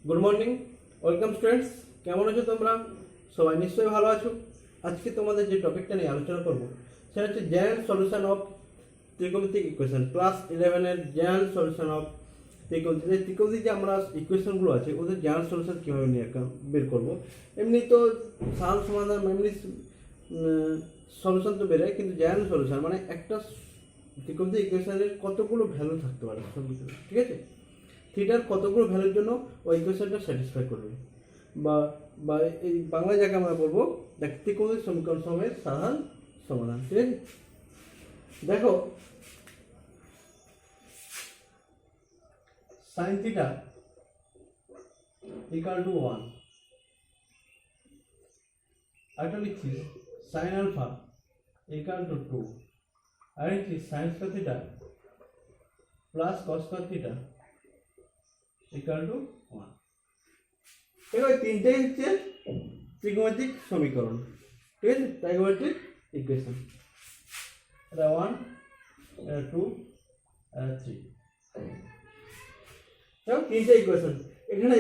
Good morning, welcome students. কেমন আছো তোমরা? সবাই নিশ্চয়ই ভালো আছো। আজকে তোমাদের যে টপিকটা নিয়ে আলোচনা করব সেটা হচ্ছে জেনারেল সলিউশন অফ ত্রিকোণমিতিক ইকুয়েশন। ক্লাস 11-এর জেনারেল সলিউশন অফ ত্রিকোণমিতিক। ত্রিকোণমিতিক যে আমরা ইকুয়েশনগুলো আছে ওদের জেনারেল সলিউশন কীভাবে নিয়ে বের করবো। এমনি তো সাধারণ সমাধান এমনি সলিউশন তো বেরোয়, কিন্তু জেনারেল সলিউশন মানে একটা ত্রিকোণমিতিক ইকুয়েশনের কতগুলো ভ্যালু থাকতে পারে সমীকরণ, ঠিক আছে? থিটার কতগুলো ভ্যালুর জন্য ওই ইকুয়েশনটা স্যাটিসফাই করবে, বা বা এই বাংলায় যাকে আমরা বলবো ত্রিকোণমিতিক সমীকরণ সময়ের সাধারণ সমাধান, ঠিক আছে? দেখো, সাইন থিটা ইকুয়াল টু 1, আরেকটা লিখছি সাইন আলফা ইকুয়াল টু 2, আর লিখছি sine square theta plus cos square theta equal to 1। এবার তিনটেই হচ্ছে ত্রিকোণমিতিক সমীকরণ, ঠিক আছে? Trigonometric equation. এটা 1, এটা 2, এটা 3। দেখো তিনটে ইকুয়েশন।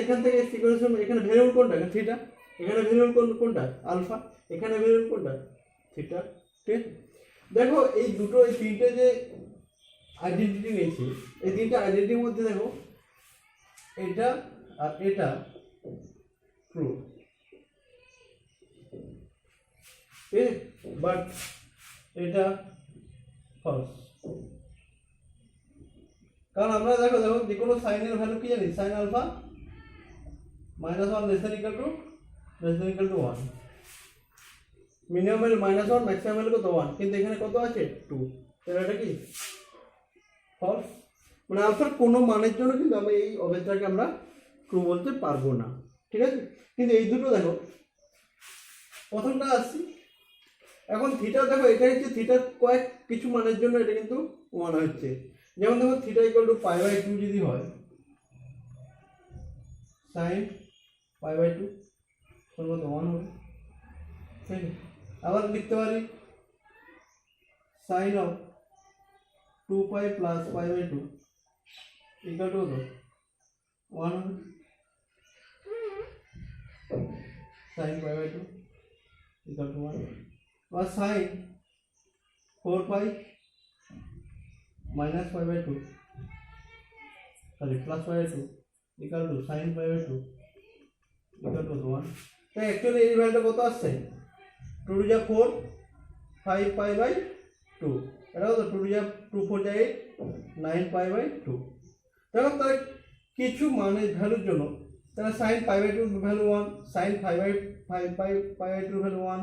এখান থেকে ইকুয়েশন, এখানে ভ্যারিয়েবল কোনটা? থিটা। এখানে ভ্যারিয়েবল কোনটা? আলফা। এখানে ভ্যারিয়েবল কোনটা? থিটা, ঠিক আছে? দেখো এই তিনটে যে আইডেন্টিটি নিয়েছি, এই তিনটে আইডেন্টিটির মধ্যে দেখো এটা আর এটা ট্রু, বাট এটা ফলস। কারণ আমরা দেখো যে কোনো সাইনের ভ্যালু কি জানি? Sine alpha -1 less than equal to 1, minimum value -1, maximum value কত? 1, কিন্তু এখানে কত আছে? 2। তাহলে এটা কি ফলস? মানে আলফার কোনো মানের জন্য কিন্তু আমরা এই অবস্থাটাকে আমরা ট্রু বলতে পারবো না, ঠিক আছে? কিন্তু এই দুটো দেখো, প্রথমটা আসছি এখন থিটা। দেখো এটা হচ্ছে থিটার কিছু মানের জন্য এটা কিন্তু 1 হচ্ছে। যেমন দেখো থিটা ইকুয়াল টু π/2 যদি হয়, সাইন π/2 সর্বত 1 হবে, ঠিক আছে? আবার লিখতে পারি sine of 2π plus π/2 equal to 1 হবে, সাইন π/2 ইকুয়াল টু 1। বা sine 4π minus π/2 plus π/2 equal to sine π/2 equal to 1। তাই অ্যাকচুয়ালি এই ভ্যালুটা কত আসছে? 2 টু যা 4, 5π/2। এটা কত? 2 টু যা 2 4 যা 8, 9π/2। দেখো তাহলে কিছু মানের ভ্যালুর জন্য তাহলে sine π/2 value 1, sine 5π/2 value 1,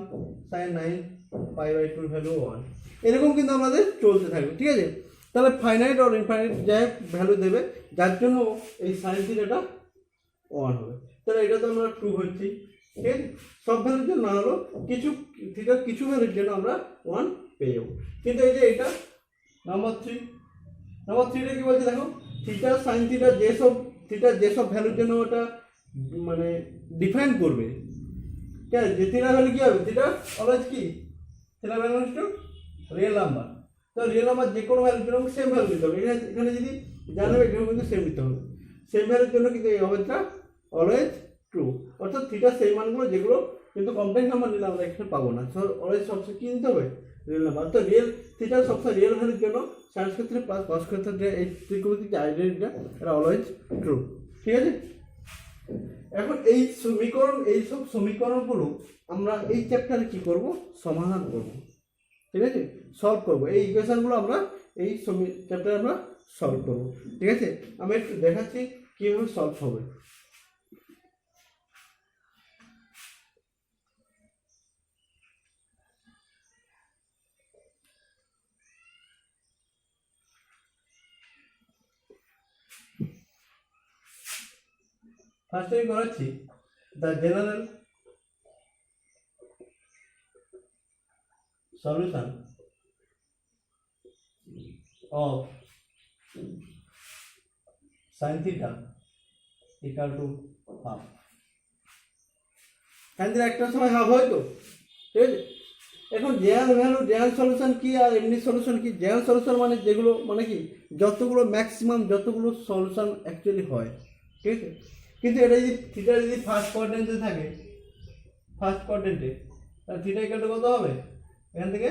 sine 9π/2 value 1, এরকম কিন্তু আমাদের চলতে থাকবে, ঠিক আছে? তাহলে ফাইনাইট আর ইনফাইনাইট যাই ভ্যালু দেবে, যার জন্য এই সাইন থিটাটা 1 হবে। তাহলে এটা তো আমরা ট্রু হচ্ছি, ঠিক আছে? সব ভ্যালুর জন্য না হলো কিছু থিটার কিছু ভ্যালুর জন্য আমরা 1 পেয়ে যাবো। কিন্তু এই যে এটা নাম্বার 3টা কি বলছে? দেখো থিটা সাইন থিটা যেসব ভ্যালুর জন্য ওটা মানে ডিফাইন করবে, ঠিক আছে? যে থিটা ভ্যালু কি হবে? থিটা অলওয়েজ কি? থিটা ভ্যালু হচ্ছে রিয়েল নাম্বার। তো রিয়েল নাম্বার যে কোনো ভ্যালুর জন্য সেম ভ্যালু দিতে হবে। এখানে যদি জানবে এখানে কিন্তু সেম দিতে হবে। সেম ভ্যালুর জন্য কিন্তু এই অবস্থা অলওয়েজ ট্রু, অর্থাৎ থিটা সেই মানগুলো যেগুলো কিন্তু কমপ্লেক্স নাম্বার নিলে আমরা এখানে পাবো না। অলওয়েজ সবসময় কী দিতে হবে? Real number. তো রিয়েল থিটার সবসময় রিয়েল ভ্যালুর জন্য সাইন ক্ষেত্রে প্লাস কস ক্ষেত্রে এই ত্রিকোণমিতিক যে আইডেন্টিটিটা এটা অলওয়েজ ট্রু, ঠিক আছে? এখন এইসব সমীকরণগুলো আমরা এই চ্যাপ্টারে কি করব? সমাধান করব, ঠিক আছে? সলভ করব। এই ইকুয়েশনগুলো আমরা এই চ্যাপ্টারে আমরা সলভ করব, ঠিক আছে? আমি একটু দেখাচ্ছি কীভাবে সলভ হবে। ফার্স্ট আমি করাচ্ছি the general solution of sign theta equal to half. Sine theta একটা সময় হাফ হয় তো, ঠিক আছে? এখন জেনারেল সলিউশন কি আর এমনি সলিউশন কি? জেনারেল সলিউশন মানে যেগুলো মানে কি যতগুলো ম্যাক্সিমাম যতগুলো সলিউশন অ্যাকচুয়ালি হয়, ঠিক আছে? কিন্তু এটা যদি থিটা যদি ফার্স্ট কোয়াড্রেন্টে থাকে, ফার্স্ট কোয়াড্রেন্টে, তাহলে থিটা ইকুয়াল টু কত হবে? এখান থেকে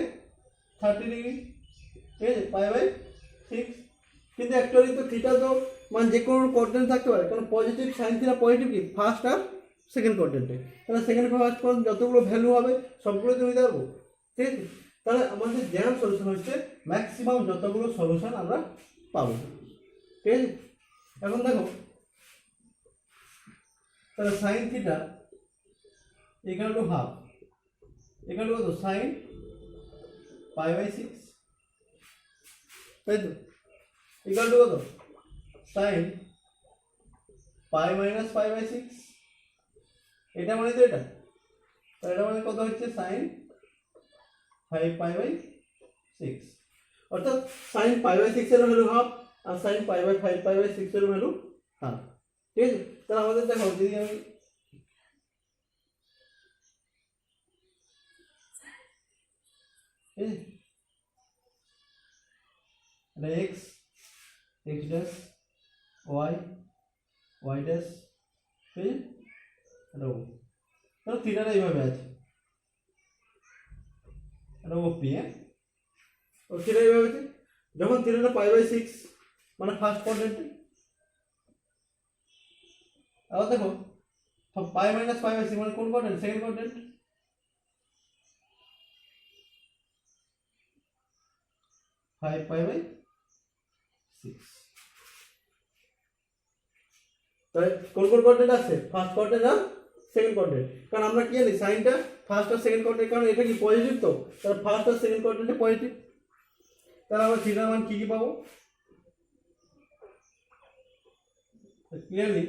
30 ডিগ্রি, ঠিক আছে, π/6। কিন্তু অ্যাকচুয়ালি তো থিটা তো মানে যে কোনো কোয়াড্রেন্ট থাকতে পারে, কারণ পজিটিভ সাইন থিটা পজিটিভ কি ফার্স্ট আর সেকেন্ড কোয়াড্রেন্টে, তাহলে সেকেন্ড ফার্স্ট কোয়াড্রেন্ট যতগুলো ভ্যালু হবে সবগুলো তো নিতে পারবো, ঠিক আছে। তাহলে আমাদের জেনারেল সলিউশন হচ্ছে ম্যাক্সিমাম যতগুলো সলিউশন আমরা পাবো, ঠিক আছে। এখন দেখো তাহলে sign theta equal to half equal to কত? সাইন π/6, তাই তো, ইকুয়াল টু কত? সাইন π - π/6, এটা মানে তো এটা, তো এটা মানে কত হচ্ছে? সাইন 5π/6, অর্থাৎ সাইন π/6 এর ভ্যালু হাফ আর সাইন π/5π/6 এর ভ্যালু হাফ, ঠিক আছে। তাহলে আমাদের দেখো যদি আমি এটা x x dash y y dash, ঠিক আছে, এটা ও, তাহলে থিটাটা এইভাবে আছে, এটা ওপি, হ্যাঁ, ও থিটা এইভাবে আছে। যখন থিটাটা π/6 মানে ফার্স্ট কোয়াড্রেন্টে, আবার দেখো π - π/6 মানে কোন কোয়াড্রেন্ট? সেকেন্ড কোয়াড্রেন্ট, 5π/6, তাহলে কোন কোন কোয়াড্রেন্ট আছে? ফার্স্ট কোয়াড্রেন্ট আর সেকেন্ড কোয়াড্রেন্ট, কারণ আমরা কি জানি সাইনটা ফার্স্ট আর সেকেন্ড কোয়াড্রেন্ট, কারণ এটা কি পজিটিভ, তো তাহলে ফার্স্ট আর সেকেন্ড কোয়াড্রেন্টে পজিটিভ। তাহলে আমরা থিটার মান কি কি পাবো? Clearly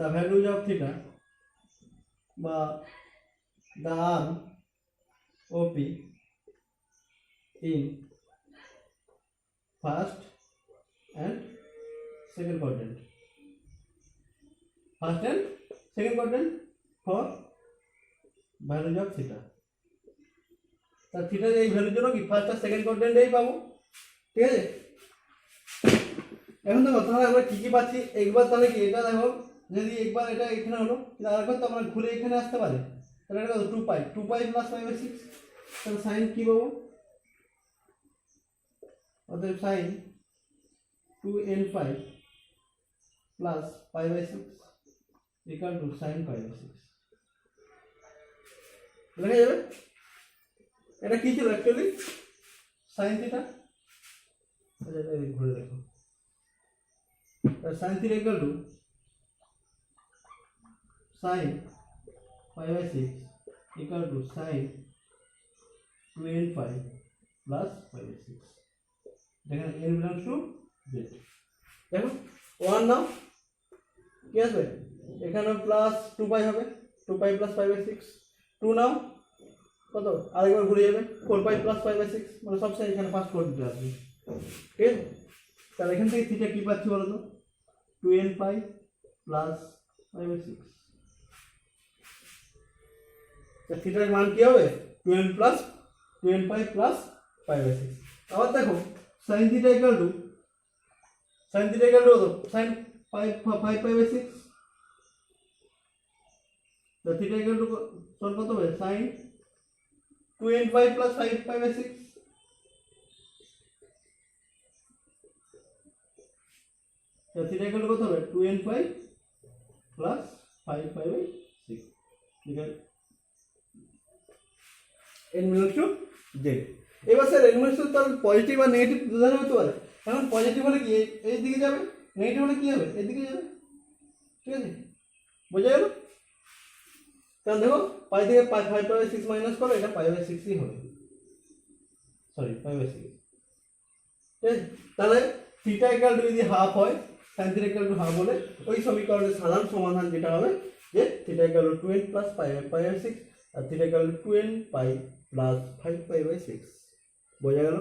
the values of theta বা the arm OP in first and second quadrant, first and second quadrant for values of theta, তা থিটার এই ভ্যালুর জন্য কি ফার্স্ট আর সেকেন্ড কোয়াড্রেন্টেই পাবো, ঠিক আছে। এখন দেখো তাহলে আমরা কি কি পাচ্ছি একবার, তাহলে কি এটা দেখো যদি একবার এটা এখানে হলো, আরেকবার তো আমরা ঘুরে এখানে আসতে পারি, তাহলে এটা কত? 2π + π/6, তাহলে সাইন কি পাবো? অতএব sign 2nπ + π/6 equal to sine π/6 লেখা যাবে। এটা কি ছিল অ্যাকচুয়ালি? সাইন থিটা, এটা ঘুরে দেখো, sine theta equal to sine π/6 equal to sine 2nπ + π/6, দেখেন n বিলংস টু z। দেখো 1 নাও কি আসবে? এখানে প্লাস 2π হবে, 2π + π/6, 2 নাও কত? আরেকবার ঘুরে যাবে 4π + π/6, মানে সবসময় এখানে ফার্স্ট কোয়াড্রেন্টে আসবে, ঠিক আছে। তাহলে এখান থেকে থিটা কি পাচ্ছি বলো তো? 2nπ + π/6, তা থিটার মান কি হবে? 2nπ + π/6। আবার দেখো sin থিটা ইকুয়াল টু কত? sin 5π/6, তা থিটা ইকুয়াল টু কত হবে? sin 2nπ + 5π/6, তা থিটা ইকুয়াল টু কত হবে? 2nπ + 5π/6, ঠিক আছে, n বিলংস টু z। এবার স্যার n বিলংস টু তাহলে পজিটিভ আর নেগেটিভ দুধরনের হতে পারে। এখন পজিটিভ হলে কি এই দিকে যাবে, নেগেটিভ হলে কি হবে? এই দিকে যাবে, ঠিক আছে, বোঝা গেল? কারণ দেখো পাই থেকে 5π/6 মাইনাস করো, এটা π/6ই হবে, সরি 5/6, ঠিক আছে। তাহলে থিটা ইকুয়াল টু যদি হাফ হয়, sin theta equal to half হলে ওই সমীকরণের সাধারণ সমাধান যেটা হবে যে থিটা ইকুয়াল টু 2n + π/6 আর থিটা ইকুয়াল টু 2nπ + 5π/6, বোঝা গেল?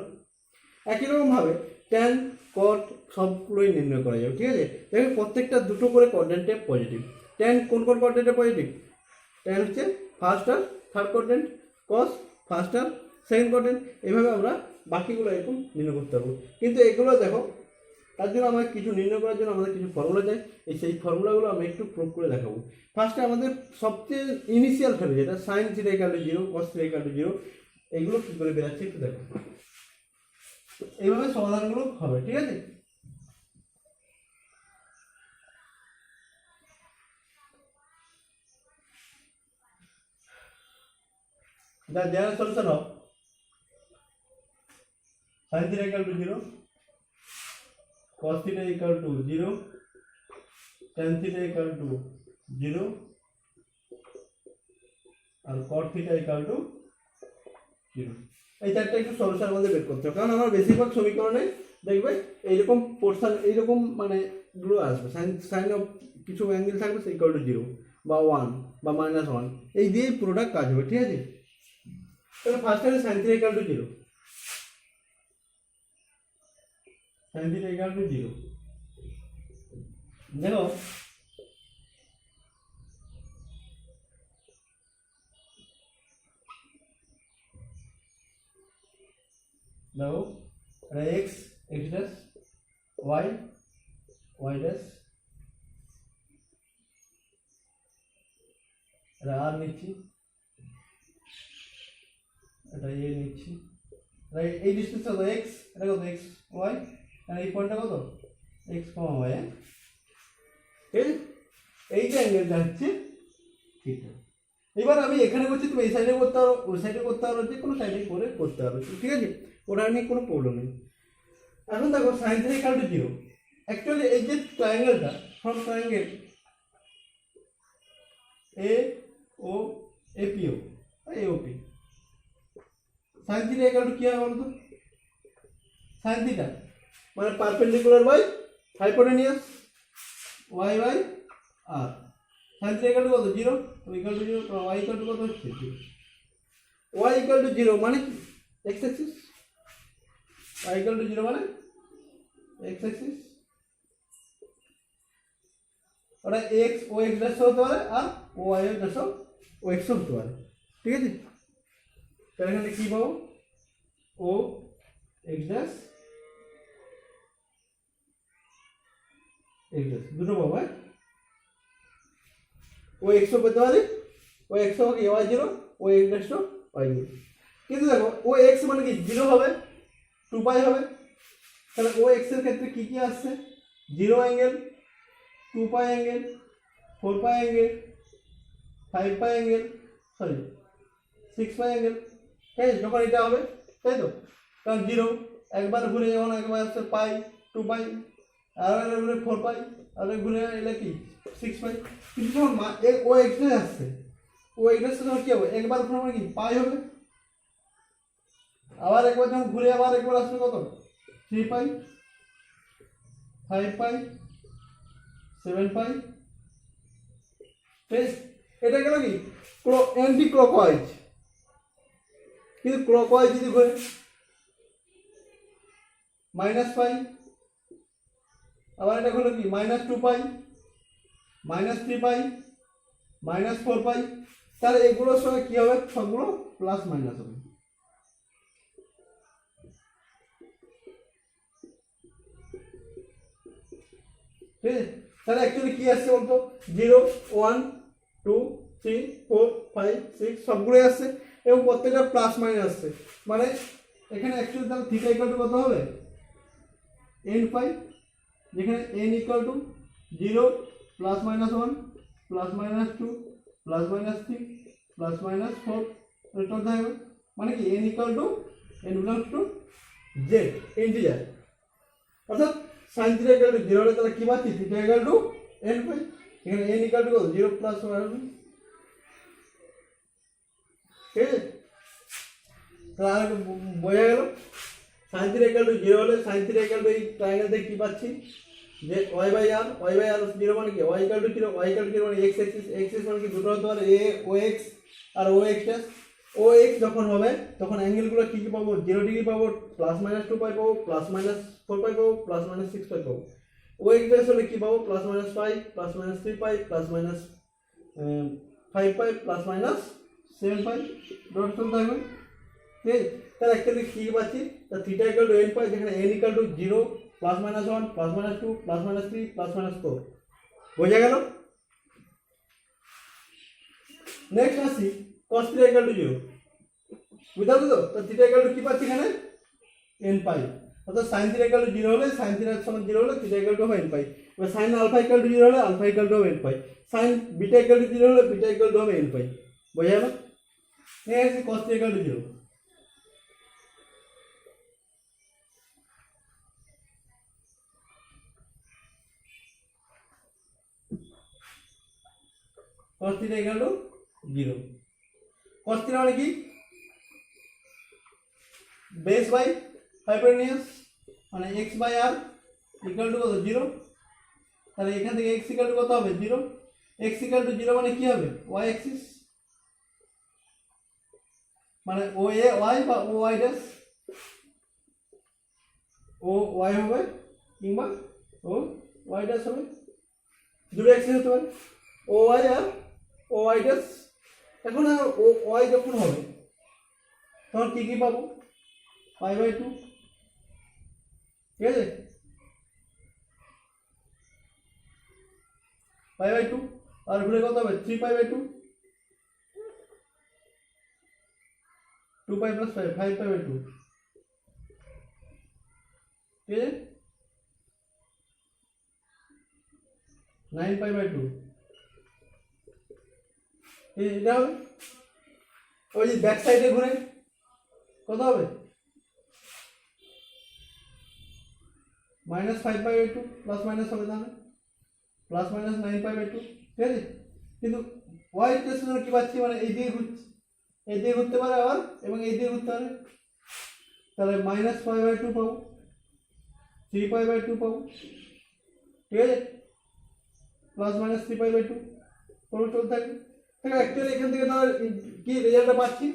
একই রকম ভাবে tan cot সবগুলোই নির্ণয় করা যাবে, ঠিক আছে। দেখো প্রত্যেকটা দুটো করে কোয়াড্রেন্টে পজিটিভ। tan কোন কোন কোয়াড্রেন্টে পজিটিভ? tan হচ্ছে ফার্স্ট আর থার্ড কোয়াড্রেন্ট, cos ফার্স্ট আর সেকেন্ড কোয়াড্রেন্ট, এইভাবে আমরা বাকিগুলো এরকম নির্ণয় করতে পারবো। কিন্তু এগুলো দেখো তার জন্য আমাদের কিছু নির্ণয় করার জন্য আমাদের কিছু ফর্মুলা চাই। সেই ফর্মুলাগুলো আমি একটু প্রয়োগ করে দেখাবো। ফার্স্টে আমাদের সবচেয়ে ইনিশিয়াল ভ্যালু যেটা sign theta equal to 0, cos theta equal to 0, এগুলো কী করে বেরাচ্ছে একটু দেখো। এইভাবে সমাধানগুলো হবে, ঠিক আছে। The general solution of sin theta equal to 0, cos theta equal to 0, tan theta equal to 0 R cot theta equal to 0। এই চারটা একটু সলিউশন আমাদের বের করতে হবে, কারণ আমার বেশিরভাগ সমীকরণে দেখবে এইরকম পোর্শন এইরকম মানে গুলো আসবে, সাইন অফ কিছু অ্যাঙ্গেল থাকবে সেই ইকুয়াল টু 0 বা 1 বা -1, এই দিয়ে পুরোটা কাজ হবে, ঠিক আছে। তাহলে ফার্স্ট আছে sin theta equal to 0, sin theta equal to 0 দেখো দেখো এটা x dash y dash এটা r নিচ্ছি, এটা a নিচ্ছি, এই ডিসটেন্স কত x, এটা কত x y, আর এই পয়েন্টটা কত x y, এই যে অ্যাঙ্গেলটা হচ্ছে থিটা। এবার আমি এখানে করছি, তুমি এই সাইডে করতে পারো, ওই সাইডে করতে পারো, যে কোনো সাইডে করে করতে পারো, ঠিক আছে, ওটা নিয়ে কোনো প্রবলেম নেই। এখন দেখো sine theta equal to 0, actually এই যে ট্রায়াঙ্গেলটা from triangle A O APO AOP, sine theta equal to কি হয় বলতো, সাইন থিটা মানে perpendicular by hypotenuse y by r, sine theta equal to কত 0, equal to 0, y equal to কত হচ্ছে 0, y ইকুয়াল টু 0 মানে x axis, y equal to 0 মানে x axis, ওটা x ও x ড্যাশ হতে পারে আর ও y ড্যাশ ও x হতে পারে, ঠিক আছে। তাহলে এখানে কি পাবো, ও x ড্যাশ x ড্যাশ দুটো পাবো, ও x পেতে পারি, ও x হবে কি y 0, ও x ড্যাশ y 0, কিন্তু দেখো ও x মানে কি 0 হবে, 2 পাই হবে, তাহলে ও x এর ক্ষেত্রে কি কি আসছে, 0 অ্যাঙ্গেল, 2 পাই অ্যাঙ্গেল, 4 পাই অ্যাঙ্গেল, 5 পাই অ্যাঙ্গেল, সরি 6 পাই অ্যাঙ্গেল, ঠিক আছে, যখন এটা হবে, তাই তো, কারণ 0 একবার ঘুরে যখন একবার আসছে পাই, 2 পাই, আর একবার ঘুরে 4 পাই, আর ঘুরে এলে কি 6 পাই, কিন্তু যখন ও x আসছে, ও x যখন কি হবে, একবার ঘুরে কি পাই হবে, আবার একবার যখন ঘুরে আবার একবার আসবে কত 3 পাই, 5 পাই, 7 পাই, এটা গেল কি অ্যান্টি ক্লকওয়াইজ, কিন্তু ক্লকওয়াইজ যদি ঘুরে -পাই, আবার এটা হলো কি -2 পাই, -3 পাই, -4 পাই, তাহলে এগুলোর সঙ্গে কি হবে, সবগুলো প্লাস মাইনাস হবে, ঠিক আছে। তাহলে অ্যাকচুয়ালি কি আসছে বলতো, 0 1 2 3 4 5 6 সবগুলোই আসছে এবং প্রত্যেকটা প্লাস মাইনাস আসছে, মানে এখানে অ্যাকচুয়ালি তাহলে থিটা ইকুয়াল টু কত হবে n পাই, যেখানে n equal to 0 plus minus 1 plus minus 2 plus minus 3 plus minus 4 total থাকবে, মানে কি n equal to n belongs to z integer, অর্থাৎ sin থিটা ইকুয়াল টু 0 হলে তাহলে কি পাচ্ছি, থিটা ইকুয়াল টু n পাই, এখানে n ইকুয়াল টু 0 প্লাস 1, ঠিক আছে। তাহলে বোঝা গেল sin থিটা ইকুয়াল টু 0 হলে sin থিটা ইকুয়াল টু এই ট্রায়াঙ্গেল থেকে কি পাচ্ছি, যে y বাই r 0 মানে কি y equal to 0, y equal to 0 মানে x অ্যাক্সিস মানে কি দুটো হতে পারে a ও x আর O x dash, O x যখন হবে তখন অ্যাঙ্গেলগুলো কি কি পাবো, 0 ডিগ্রি পাবো, +-2 পাই পাবো, +-4 পাই পাবো, +-6 পাই পাবো, ও x ড্যাশ হলে কি পাবো, +-5 +-3 পাই, +-5 পাই, +-7 পাই, ডট চলতে থাকবে, ঠিক আছে। তাহলে অ্যাকচুয়ালি কী পাচ্ছি, তা থিটা ইকুয়াল টু n পাই, যেখানে n equal to 0 plus minus 1 plus minus 2 plus minus 3 plus minus 4। বোঝা গেল? নেক্সট আসি cos থিটা ইকুয়াল টু 0, বুঝতে পারছো তো? তো থিটা ইকুয়াল টু কী পাচ্ছি এখানে n পাই, অর্থাৎ সাইন থিটা ইকুয়াল টু 0 হলে সাইন থিটার সমান 0 হলে theta equal to n pi. এবার সাইন আলফা ইকুয়াল টু 0 হলে alpha equal to n pi, sine beta equal to 0 হলে beta equal to n pi. বোঝা গেল? Next cos theta equal to 0, cos theta equal to 0। cos theta মানে কি, base by hypotenuse মানে x by r equal to কত 0। তাহলে এখান থেকে x ইকুয়াল টু কত হবে 0, x ইকুয়াল টু 0 মানে কি হবে y অ্যাক্সিস, মানে ও এ y বা ও y ড্যাশ, ও y হবে কিংবা ও y ড্যাশ হবে, দুটো অ্যাক্সিস হতে পারে ও y আর ও y ড্যাশ। এখন ও y যখন হবে তখন কি কি পাবো, পাই বাই 2, ঠিক আছে, পাই বাই 2 আর ঘুরে কত হবে 3 pi by 2, 2 pi plus 5 5 pi by 2, ঠিক আছে, 9 পাই বাই 2। এটা হবে, ওই যে ব্যাক সাইডে ঘুরে কত হবে -5 পাই বাই 2 প্লাস মাইনাস হবে, তাহলে প্লাস মাইনাস 9 পাই বাই 2, ঠিক আছে। কিন্তু ওয়াই ইকুয়েশন কি পাচ্ছি, মানে এই দিকে ঘুরছে, এই দিকে ঘুরতে পারে আবার এবং এই দিকে ঘুরতে পারে, তাহলে -5 বাই 2 পাবো, 3 পাই বাই 2 পাবো, ঠিক আছে, প্লাস মাইনাস 3 পাই বাই 2 পুরো চলতে থাকবে। তাহলে অ্যাকচুয়ালি এখান থেকে তাহলে কি রেজাল্টটা পাচ্ছি,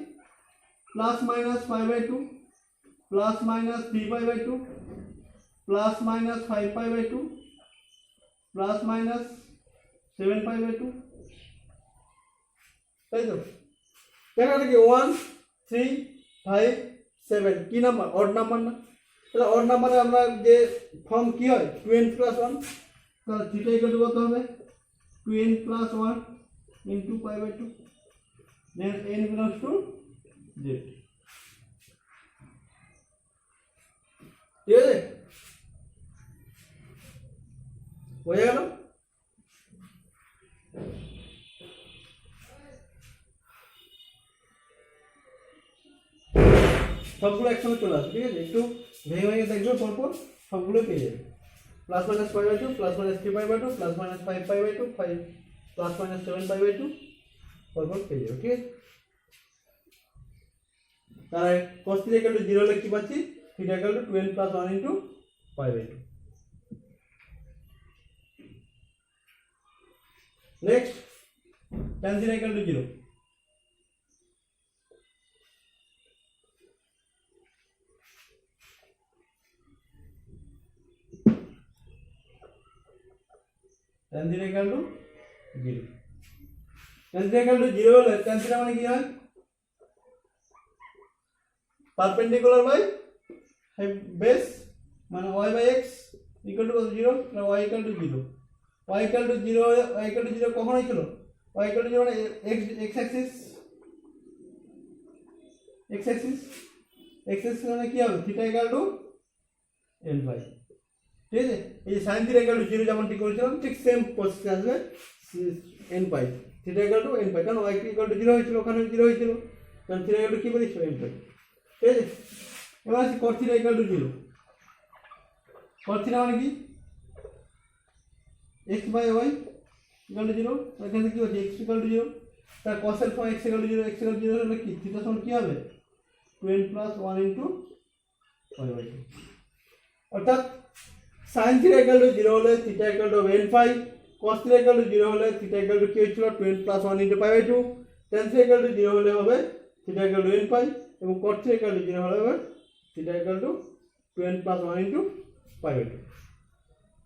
plus minus 5 by 2 plus minus 3 pi by 2 plus minus 5 pi by 2 plus minus 7 pi by 2, তাই তো? দেখা কি 1 3 5 7 কি নাম্বার, অড নাম্বার না? তাহলে অড নাম্বারে আমরা যে ফর্ম কি হয় 2n প্লাস 1, তাহলে থিটা ইকুয়াল টু কত হবে 2n plus 1 into pi by 2, then n belongs to z, ঠিক আছে, বোঝা গেল? সবগুলো একসঙ্গে চলে আসবে, ঠিক আছে, একটু ভেঙে ভেঙে দেখবে পরপর সবগুলো পেয়ে যাবে। Plus minus 5 by 2 plus minus 3 pi by 2 plus minus 5 pi by 2 5 plus minus 7 pi by 2 পরপর পেয়ে যাবে, ঠিক আছে। তাহলে cos থিটা ইকুয়াল টু 0 হলে কি পাচ্ছি, theta equal to 2n plus 1 into pi by 2। Next tan theta equal to 0, tan theta equal to 0, tan theta equal to 0 হলে tan থিটা মানে কি হয়, পারপেন্ডিকুলার বাই বেস মানে y by x equal to 0, তাহলে y equal to 0, y equal to 0, y equal to 0 কখন হয়েছিল, y equal to 0 মানে x Axis, x Axis মানে কি হবে থিটা ইকুয়াল টু n পাই, ঠিক আছে। এই যে sin থিটা ইকুয়াল টু 0 যেমন ঠিক করেছিলাম ঠিক সেম প্রসেস আসবে n pi, theta equal to n পাই, কারণ y ইকুয়াল টু 0 হয়েছিল, ওখানে 0 হয়েছিল, কারণ থিটা ইকুয়াল টু কি বলেছিল n পাই, ঠিক আছে। এবার আসি cos theta equal to 0, cos theta মানে কি x by y equal to 0, এখানে কি হচ্ছে x ইকুয়াল টু 0, তার cos এর form x equal to 0, x equal to 0 হলে কি থিটা সমান কি হবে 2n plus 1 into pi by 2, অর্থাৎ sin থিটা ইকুয়াল টু 0 হলে theta equal to n pi, cos theta equal to 0 হলে থিটা ইকুয়াল টু কি হয়েছিল 2n plus 1 into pi by 2, tan theta equal to 0 হলে হবে theta equal to n pi এবং cos theta equal to 0 হলে হবে theta equal to 2n plus 1 into pi by 2,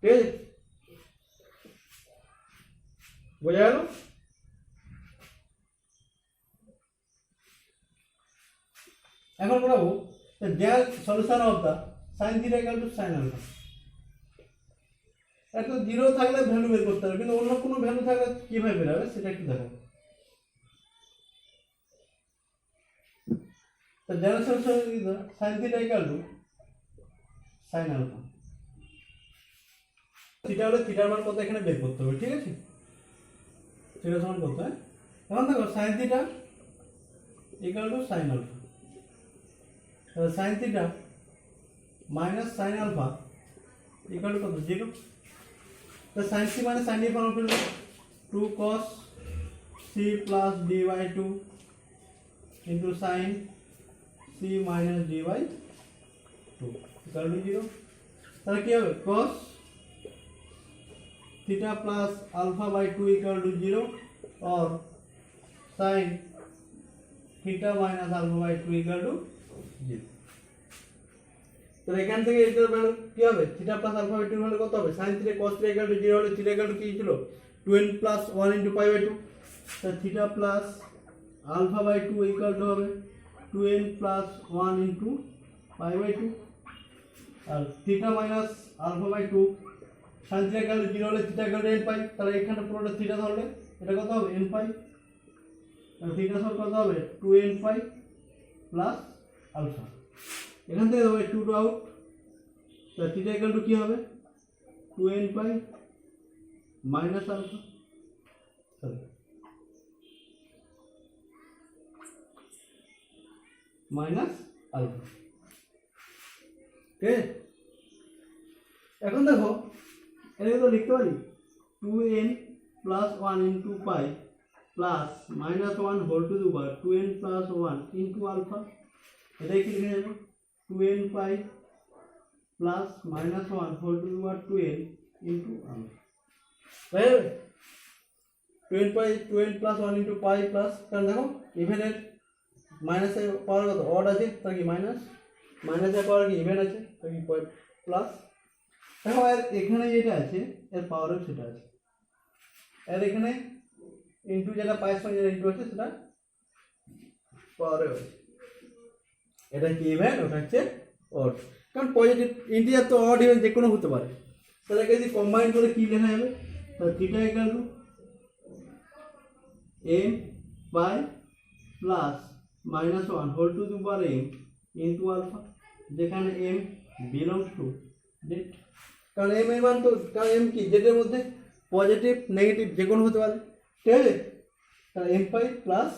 ঠিক আছে, বোঝা গেল? এখন বলবো their solution of the sine theta equal to sine alpha. এত জিরো থাকলে ভ্যালু বের করতে হবে, কিন্তু অন্য কোনো ভ্যালু থাকলে কিভাবে বের হবে সেটা একটু দেখো। তো their solution sine theta equal to sine alpha. Theta হলে থিটার মান কত এখানে বের করতে হবে, ঠিক আছে? থিটা সমান কত? এখন দেখো sine theta equal to sine alpha, sine theta minus sine alpha equal to কত? 0। তো সাইন সি মানে সাইন ডি ফর্ম ফেলবো, 2 cos c plus d by 2 into sine c minus d by 2 equal to 0। তাহলে কি হবে? cos theta plus alpha by 2 equal to 0 और sine theta minus alpha by 2 equal to 0। तो এখান থেকে এটার ভ্যালু কি হবে? থিটা প্লাস আলফা বাই 2 এর ভ্যালু কত হবে? sin theta cos theta equal to 0 হলে থিটা ইকুয়াল টু কি ছিল? 2n plus 1 into pi by 2। তো theta plus alpha by 2 equal to হবে 2n plus 1 into pi by 2 আর theta minus alpha by 2 sin theta equal to 0 হলে theta equal to n pi. তাহলে এখানে পুরোটা theta ধরলে এটা কত হবে? n pi. তাহলে থিটা সমান কত হবে? 2n pi plus alpha. এখান থেকে হবে 2 টু আউট, তাহলে থিটা ইকুয়াল টু কি হবে? 2n pi minus alpha, sorry minus alpha. ঠিক আছে, এখন দেখো এটাকে তো লিখতে পারি 2n plus 1 into pi plus minus 1 whole to the power 2n plus 1 into alpha. এটাই কি লিখে যাবে? 2n pi plus minus 1 whole to the power 2n into alpha. তাই 2n pi 2n plus 1 into pi plus, কারণ দেখো ইভেনের মাইনাসের পাওয়ার কত? Odd আছে, তার কি মাইনাস, মাইনাসের পাওয়ার কি ইভেন আছে, তার কি প্লাস। দেখো এর এখানে যেটা আছে এর পাওয়ারও সেটা আছে, এর এখানে ইনটু যেটা পায়ের সঙ্গে যেটা ইনটু আছে সেটা পাওয়ারে আছে। এটা কি ইভেন, ওটা হচ্ছে অড, কারণ পজিটিভ ইন্টিজার তো অড ইভেন যে কোনো হতে পারে। তাহলে যদি কম্বাইন করে কি লেখা যাবে? তো theta equal to m by plus minus 1 whole to the power m into alpha, যেখানে m বিলংস টু জেড। কারণ m এর মান তো, কারণ m কি জেডের মধ্যে পজিটিভ নেগেটিভ যে কোনো হতে পারে, ঠিক আছে? তাহলে m pi plus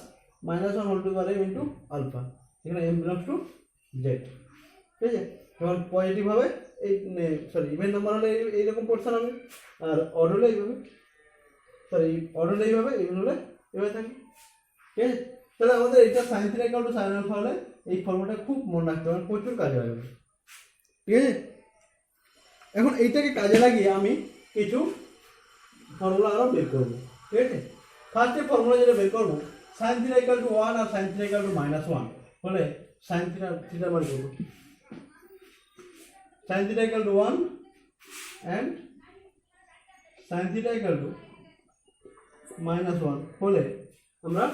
minus 1 whole to the power m into alpha, এখানে m বিলংস টু জেড। ঠিক আছে, যখন পজিটিভ হবে এই সরি ইভেন নাম্বার হলে এইরকম পোর্শন হবে, আর অড হলে এইভাবে, সরি অড হলে এইভাবে, ইভেন হলে এভাবে থাকে। ঠিক আছে, তাহলে আমাদের এটা sine theta equal to sine alpha হলে এই ফর্মুলাটা খুব মনে রাখতে হবে, প্রচুর কাজে লাগবে। ঠিক আছে, এখন এইটাকে কাজে লাগিয়ে আমি কিছু ফর্মুলা আরও বের করবো। ঠিক আছে, ফার্স্টে ফর্মুলা যেটা বের করবো, সাইন থিটা ইকুয়াল টু 1 আর sine theta equal to minus 1 হলে সাইন থিটা বার করবো। Sine theta equal to 1 and sine theta equal to minus 1 হলে আমরা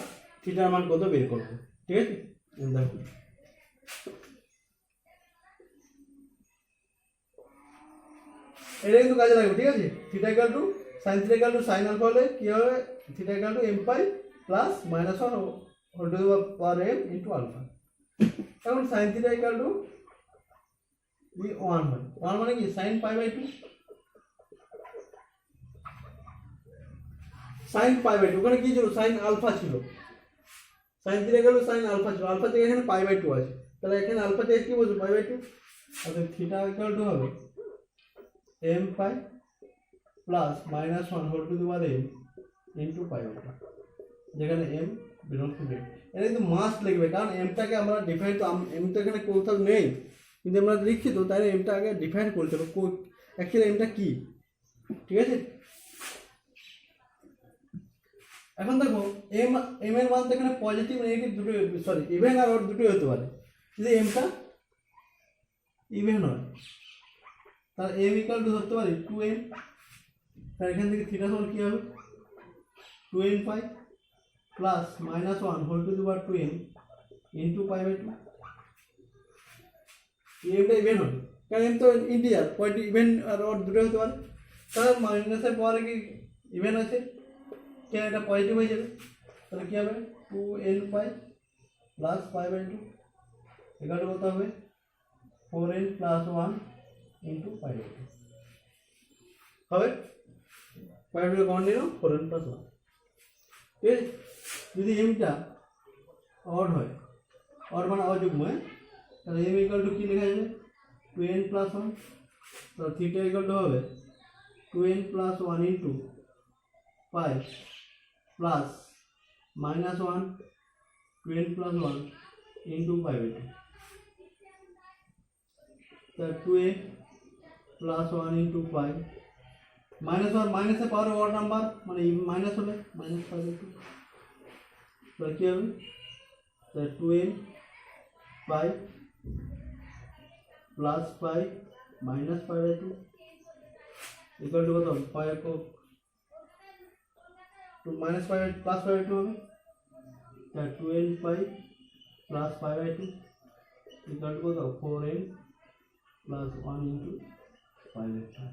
থিটার মান কত বের করবো। ঠিক আছে, দেখো এটা কিন্তু কাজে লাগবে। ঠিক আছে, theta equal to sine theta equal to sine alpha হলে কি হবে? Theta equal to m pi plus minus 1 whole to the power m into alpha. এখন সাইন থিটা ইকুয়াল টু 1 হয়, 1 মানে কি? Sine pi by 2, sine pi by 2, ওখানে কি ছিল? সাইন আলফা ছিল। Sine theta equal to sine alpha ছিল, alpha থেকে এখানে পাই বাই 2 আছে, তাহলে এখানে আলফা থেকে কি বলছো? Pi by 2। অর্থাৎ থিটা ইকুয়াল টু হবে m pi plus minus 1 whole to the power m into pi by 2, যেখানে m বিলংস টু জেড। এটা কিন্তু মাস্ট লিখবে, কারণ এমটাকে আমরা ডিফাইন, তো এম তো এখানে কোথাও নেই, কিন্তু আমরা লিখছি তো, তাই এমটা আগে ডিফাইন করতে হবে অ্যাকচুয়ালি এমটা কি। ঠিক আছে, এখন দেখো এম এর মান তো এখানে পজিটিভ নেগেটিভ দুটোই, সরি ইভেন আর অড দুটোই হতে পারে। যদি এমটা ইভেন হয় তাহলে m ইকুয়াল টু ধরতে পারি 2n, তাহলে এখান থেকে থিটা সমান কি হবে? 2n pi plus minus 1 whole to the power 2n into pi by 2। এমটা ইভেন হবে, কারণ এম তো ইন্টিজার, পয়েন্ট ইভেন আর অড দুটো হতে পারে। তাহলে মাইনাসের পরে কি ইভেন আছে, কেন এটা পজিটিভ হয়ে যাবে, তাহলে কী হবে 2n pi plus pi by 2 এখানে কত হবে 4n plus 1 into pi by 2 হবে। পাই বাই 2 কমন নিল 4n প্লাস 1। ঠিক আছে, যদি এমটা অড হয়, অড মানে অযুগ্ম, তাহলে এম ইকুয়াল টু কী লেখা যাবে 2n প্লাস 1, তাহলে থিটা ইকুয়াল টু হবে 2n plus 1 into pi plus minus 1 2n plus 1 into pi by 2, তাহলে 2n প্লাস 1 ইন্টু পাই মাইনাস 1 মাইনাসের পাওয়ার অড নাম্বার মানে মাইনাস হবে মাইনাস পাই বাই 2, তাহলে কী হবে, তাহলে 2n pi plus pi minus pi by 2 equal to কত pi to minus pi by plus pi by 2 হবে, তাহলে 2n pi plus pi by 2 equal to কত 4n plus 1 into pi by 2।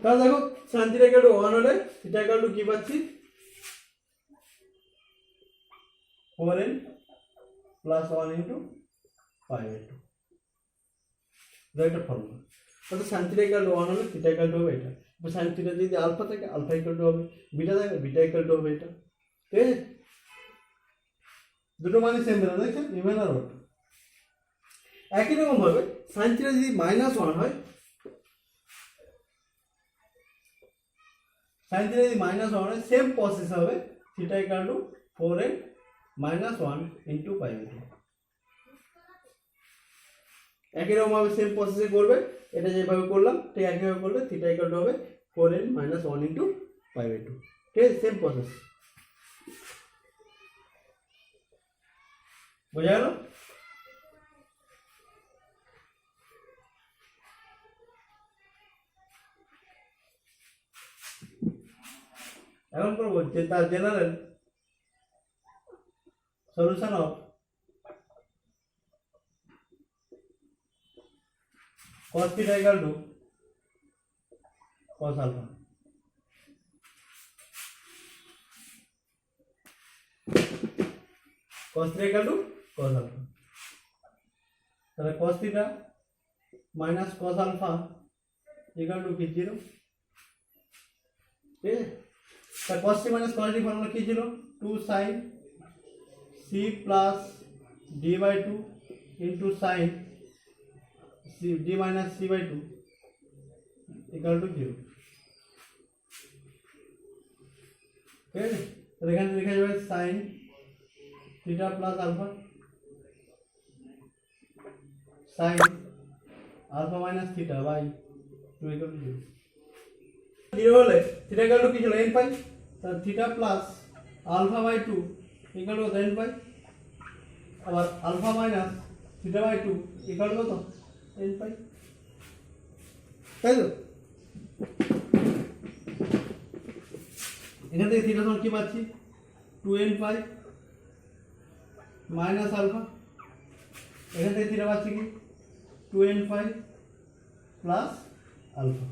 তাহলে দেখো সাইন থিটা ইকুয়াল টু 1 হলে theta equal to কি পাচ্ছি 4n plus 1 into pi by 2, একটা formula. তাহলে সাইন থিটা ইকুয়াল টু 1 হলে থিটা ইকুয়াল টু হবে এটা। সাইন থিটা যদি আলফা থাকে আলফা ইকুয়াল টু হবে, বিটা থাকে বিটা ইকুয়াল টু হবে এটা। ঠিক আছে, দুটো মানে সেম বেরো, দেখছেন ইভেন আর অড। একই রকম ভাবে সাইন থিটা যদি -1 হয়, সাইন থিটা যদি -1 হয় সেম প্রসেস হবে theta equal to 4n minus 1 into pi by 2। একই রকম ভাবে সেম প্রসেসে করবে, এটা যেভাবে করলাম ঠিক একইভাবে করবে, থিটা ইকুয়াল টু হবে 4n minus 1 into pi by 2। ঠিক আছে, সেম প্রসেস। বোঝা গেল? এখন করবো যে তার general solution of cos theta equal to cos alpha। cos theta equal to cos alpha, তাহলে cos theta minus cos alpha equal to কি 0। ঠিক আছে, তা cos t minus cos t formula কি ছিল 2 sin c plus d by 2 into sin c d minus c by 2 equal to 0। ঠিক আছে, তাহলে এখানে লেখা যাবে sin theta plus alpha sin alpha minus theta by 2 equal to 0। 0 হলে theta equal to কি ছিল n পাই, তাহলে theta plus alpha by 2 equal to n পাই, আবার alpha minus theta by 2 equal to কত n পাই, তাই তো? এখান থেকে থিটা সমান কি পাচ্ছি 2n পাই মাইনাস আলফা, এখান থেকে থিটা পাচ্ছি কি 2n পাই প্লাস আলফা।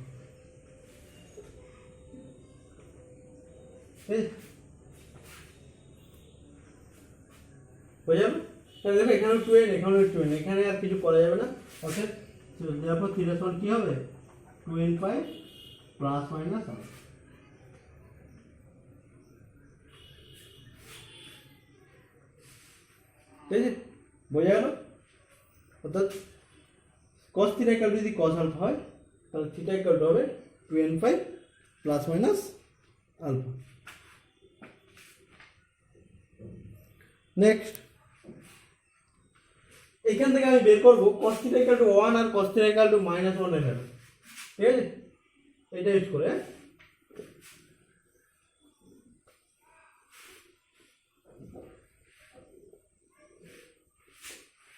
হয়ে যাবে, তাহলে দেখো এখানেও 2n এখানেও 2n, এখানে আর কিছু করা যাবে না, অর্থাৎ তারপর থিটা সমান কি হবে 2n pi plus minus alpha. ঠিক আছে, বোঝা গেল? অর্থাৎ cos থিটা ইকুয়াল টু যদি cos আলফা হয় তাহলে থিটা ইকুয়াল টু হবে 2n pi plus minus alpha. Next এখান থেকে আমি বের করব cos থিটা ইকুয়াল টু 1 আর cos থিটা ইকুয়াল টু -1 এর ভ্যালু। ঠিক আছে, এটা ইউজ করে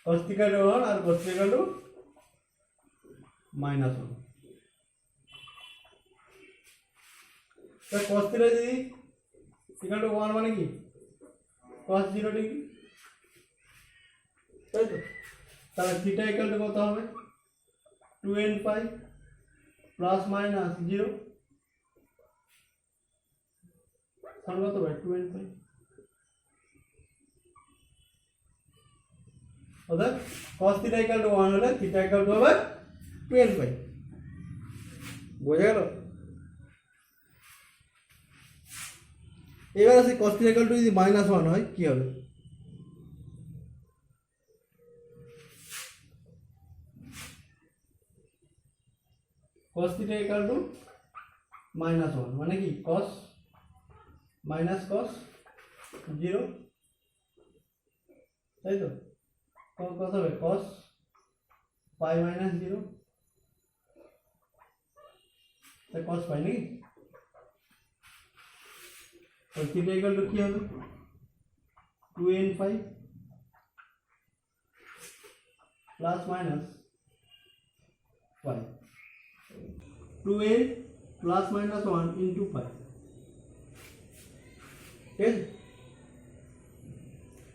cos theta equal to 1 আর cos theta equal to -1। তো cos theta যদি equal to 1 মানে কি cos 0 ডিগ্রি, তাই তো? তাহলে থিটা ইকুয়াল টু কত হবে? 2n পাই প্লাস মাইনাস 0 তাহলে কত হবে? 2n পাই। অর্থাৎ cos থিটা ইকুয়াল টু 1 হলে থিটা ইকুয়াল টু হবে 2n পাই। বোঝা গেল? এবার আসি cos থিটা ইকুয়াল টু যদি -1 হয় কি হবে? cos থিটা ইকুয়াল টু -1 মানে কি? cos মাইনাস cos 0, তাই তো? কত হবে? cos পাই মাইনাস 0, তাই cos পাই নাকি? তো থিটা ইকুয়াল টু কি হবে? 2n পাই প্লাস মাইনাস পাই, 2n প্লাস মাইনাস 1 ইন্টু পাই। ঠিক আছে?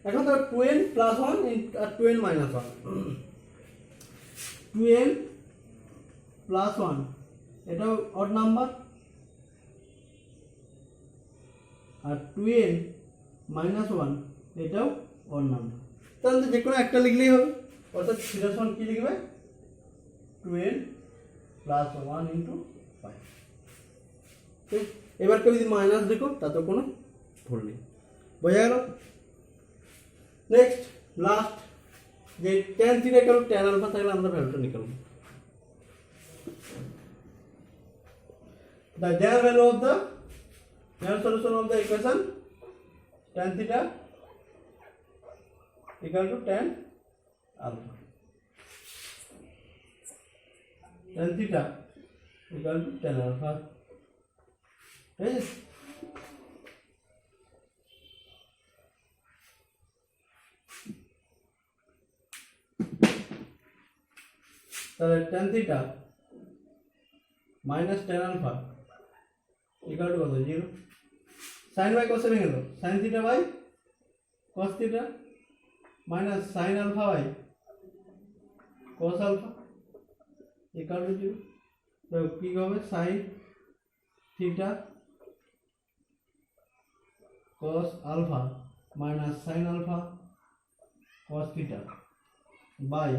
এখন তো 2n প্লাস 1 আর 2n মাইনাস 1, 2n প্লাস 1 এটাও অড নাম্বার, আর 2n মাইনাস 1 এটাও অড নাম্বার। তাহলে যে কোনো একটা লিখলেই হবে। অর্থাৎ থিটা সমান কি লিখবে? 2n প্লাস 1 ইন্টু পাই। ঠিক, এবার কেউ যদি মাইনাস দেখো তাতে কোনো ভুল নেই। বোঝা গেল? নেক্সট লাস্ট যে tan theta equal to tan alpha থাকলে আমরা ভ্যালুটা নিকালব। The general value of the general solution of the equation tan theta equal to tan alpha. Tan theta equal to tan alpha. Yes. তাহলে tan theta minus tan alpha equal to কত? 0। sin by cos ভেঙে দাও, sin theta by cos theta minus sin alpha by cos alpha equal to 0। তো কি হবে? sin theta cos alpha minus sin alpha cos theta by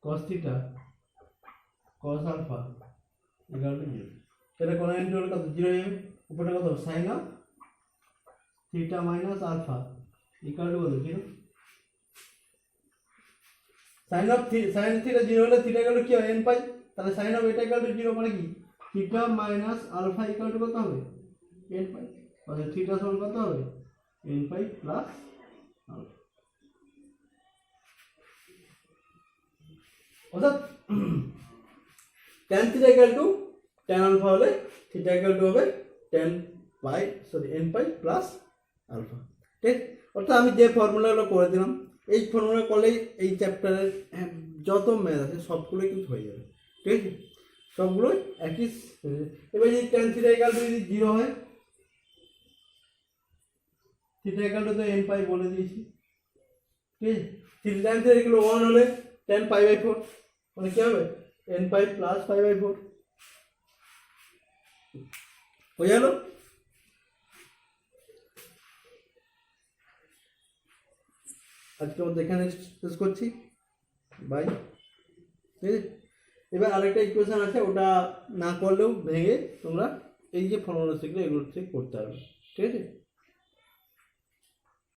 cos theta cos alpha equal to 0। এটা কোন into হলে কত? 0 হবে। উপরে কত? sin of theta minus alpha equal to কত? 0। sin theta 0 হলে theta equal to কি হয়? n pi. তাহলে sin of এটা equal to 0 মানে কি? theta minus alpha equal to কত হবে? n pi. তাহলে theta সমান কত হবে? n pi plus alpha। অর্থাৎ tan theta equal to tan alpha হলে theta equal to হবে n পাই প্লাস আলফা। ঠিক, অর্থাৎ আমি যে ফর্মুলাগুলো করে দিলাম এই ফর্মুলা করলেই এই চ্যাপ্টারের যত ম্যাথ আছে সবগুলোই কিন্তু হয়ে যাবে। ঠিক আছে? সবগুলোই একই। এবার যদি tan theta equal to যদি 0 হয়, theta equal to তো n পাই বলে দিয়েছি। ঠিক আছে? tan theta equal to 1 হলে tan পাই বাই 4 মানে কি হবে? n pi plus pi by 4 হয়ে গেল। আজকে আমরা এখানে শেষ করছি। বাই। ঠিক আছে? এবার আরেকটা ইকুয়েশন আছে, ওটা না করলেও ভেঙে তোমরা এই যে ফর্মুলা শিখলে এগুলো ঠিক করতে হবে। ঠিক আছে?